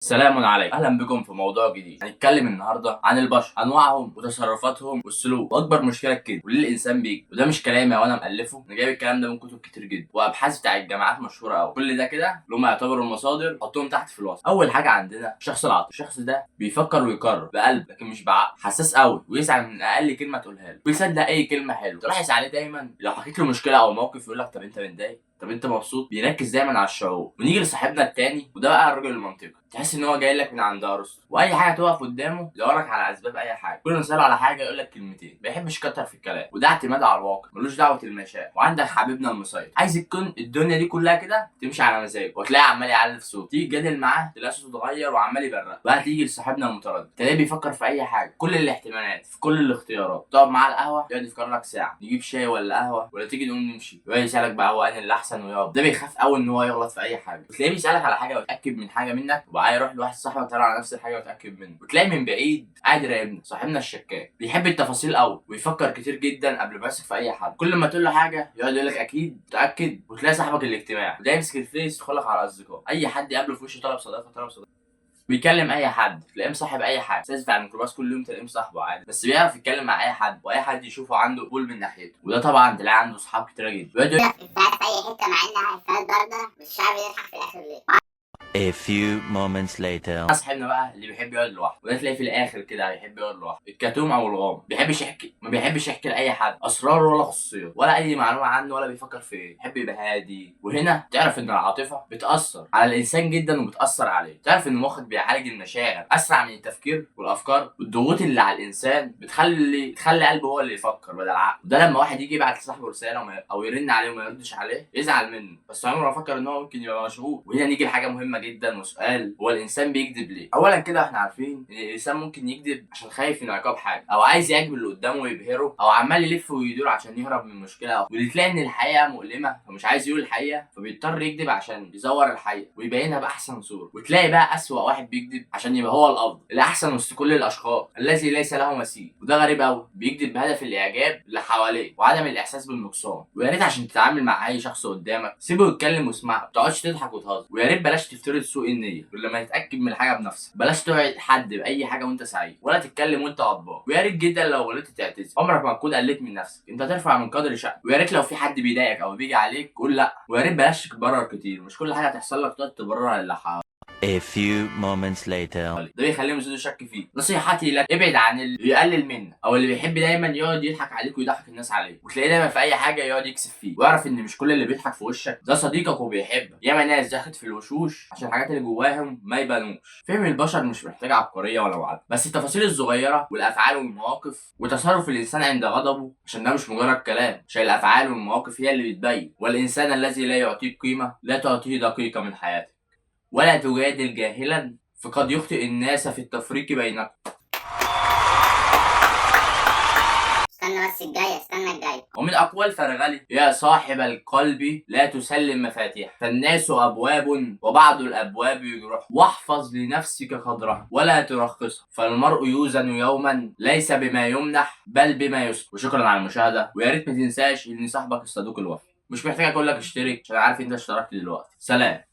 سلام عليكم، اهلا بكم في موضوع جديد. هنتكلم النهارده عن البشر، انواعهم وتصرفاتهم والسلوك، واكبر مشكله كده وليه الانسان بيكذب. وده مش كلامي وانا مالفه، انا جايب الكلام ده من كتب كتير جدا وابحاث بتاع الجامعات مشهوره قوي. كل ده كده اللي هم يعتبروا المصادر، حطهم تحت في الوصف. اول حاجه عندنا الشخص العاطفي. الشخص ده بيفكر ويقرر بقلب لكن مش بعقل، حساس قوي ويسعى من اقل كلمه تقولها له، ويصدق اي كلمه حلوه. تلاحظ عليه دايما لو حكيت له مشكله او موقف يقول لك طب انت متضايق، طب انت مبسوط. بيركز دايما على الشعور. ونيجي لصاحبنا التاني، وده بقى الراجل المنطقي. تحس ان هو جاي لك من عند ارسطو، واي حاجه تقف قدامه يدورك على اسباب اي حاجه. كل ما تساله على حاجه يقول لك كلمتين، ما بيحبش يكتر في الكلام، وده اعتماد على الواقع، ملوش دعوه المشاعر. وعندك حبيبنا المسيطر، عايز تكون الدنيا دي كلها كده تمشي على مزاجه، وتلاقي عمال يعلي في صوته. تيجي تجادل معاه تلاقي صوته اتغير وعمال يبرق. بقى تيجي لصاحبنا المتردد، تلاقيه بيفكر في اي حاجه، كل الاحتمالات، في كل الاختيارات. تقعد معاه على القهوه يقعد يفكر لك ساعه، نجيب شاي ولا قهوه ولا تيجي نقوم نمشي، يقعد يسالك بقى هو انهي اللي احسن ويقعد. ده بيخاف قوي ان هو يغلط في اي حاجه. وتلاقيه بيسالك على حاجه ويتاكد من حاجه منك، وبعدين يروح لواحد صاحبك يتكلم على نفس الحاجه ويتاكد منه. وتلاقي من بعيد قاعد يراقبنا. صاحبنا الشكاك بيحب التفاصيل قوي ويفكر كتير جدا قبل ما يثق في اي حد. كل ما تقول له حاجه يقعد يقول لك اكيد متاكد. وتلاقي صاحبك الاجتماعي وده يمسك الفيس يدخلك على الاصدقاء، اي حد يقابله في وشه طلب صداقه طلب صداقه. بيكلم اي حد تلاقيه مصاحب اي حد، استاذ بتاع الميكروباص كل يوم تلاقيه مصاحبه عادي. بس بيعرف يتكلم مع اي حد، واي حد يشوفه عنده قبول من ناحيته. وده طبعا تلاقي عنده اصحاب كتير جدا بيقعد يقول في اي حته مع انها افيهات بارده، بس الشعب يضحك في الاخر ليه؟ A few moments later. صاحبنا بقى اللي بيحب يقعد لوحده، وده تلاقيه في الاخر كده بيحب يقعد لوحده. الكتوم او الغام ما بيحبش يحكي لاي حد اسرار ولا خصوصيات ولا اي معلومه عنه ولا بيفكر في ايه. يحب يبقى هادي. وهنا تعرف ان العاطفه بتاثر على الانسان جدا وبتاثر عليه. تعرف ان مخك بيعالج المشاعر اسرع من التفكير والافكار. والضغوط اللي على الانسان بتخلي قلبه هو اللي يفكر بدل عقله. وده لما واحد يجي يبعت لصاحبه رساله او يرن عليه وما يردش عليه يزعل منه، بس عمره ما فكر ان هو ممكن يبقى مشغول. وهنا نيجي لحاجه مهمه جدا وسؤال، هو الانسان بيكذب ليه؟ اولا كده احنا عارفين ان الانسان ممكن يكذب عشان خايف من عقاب حاجه، او عايز يعجب اللي قدامه ويبهره، او عمال يلف ويدور عشان يهرب من مشكله، واللي تلاقي ان الحقيقه مؤلمه فمش عايز يقول الحقيقه فبيضطر يكذب عشان يزور الحقيقه ويبينها باحسن صوره. وتلاقي بقى اسوأ واحد بيكذب عشان يبقى هو الافضل الاحسن وسط كل الاشخاص، الذي ليس له مثيل. وده غريب قوي، بيكذب بهدف الاعجاب اللي حواليه وعدم الاحساس بالنقصان. ويا ريت عشان تتعامل مع اي شخص قدامك سيبه يتكلم واسمعه، ما تقعدش تضحك وتهزر. ويا ريت بلاش تفترض سوء النيه لما تتاكد من الحاجه بنفسك. بلاش توعد حد باي حاجه وانت سعيد، ولا تتكلم وانت غضبان. ويا ريت جدا لو غلطت تعتذر، عمرك ما تكون قلت من نفسك، انت ترفع من قدر شأنك. ويا ريت لو في حد بيضايقك او بيجي عليك قول لا. ويا ريت بلاش تبرر كتير، مش كل حاجه تحصل لك تقعد تبررها للي حواليك. A few moments later. ده بيخليهم يزيدوا شك فيك. نصيحتي لك ابعد عن اللي بيقلل منك او اللي بيحب دايما يقعد يضحك عليك ويضحك الناس عليك، وتلاقيه دايما في اي حاجه يقعد يكسب فيك. واعرف ان مش كل اللي بيضحك في وشك ده صديقك وبيحبك. ياما ناس دخلت في الوشوش عشان الحاجات اللي جواهم ما يبانوش. فهم البشر مش محتاج عبقريه ولا وعد، بس التفاصيل الصغيره والافعال والمواقف وتصرف الانسان عند غضبه، عشان ده مش مجرد كلام، عشان الافعال والمواقف هي اللي بتبين. والانسان الذي لا يعطيك قيمه لا تعطيه دقيقه من حياتك. ولا تجادل جاهلا فقد يخطئ الناس في التفريق بينكم. استنى الجاي. ومن أقوال فرغلي: يا صاحب القلب لا تسلم مفاتيح، فالناس أبواب وبعض الأبواب يجرح، واحفظ لنفسك قدرها ولا ترخصها، فالمرء يوزن يوما ليس بما يمنح بل بما يسلب. وشكرا على المشاهدة، ويا ريت ما تنساش إن صاحبك الصدوق الوفي. مش محتاج أقول لك اشترك عشان عارف أنت اشتركت دلوقتي. سلام.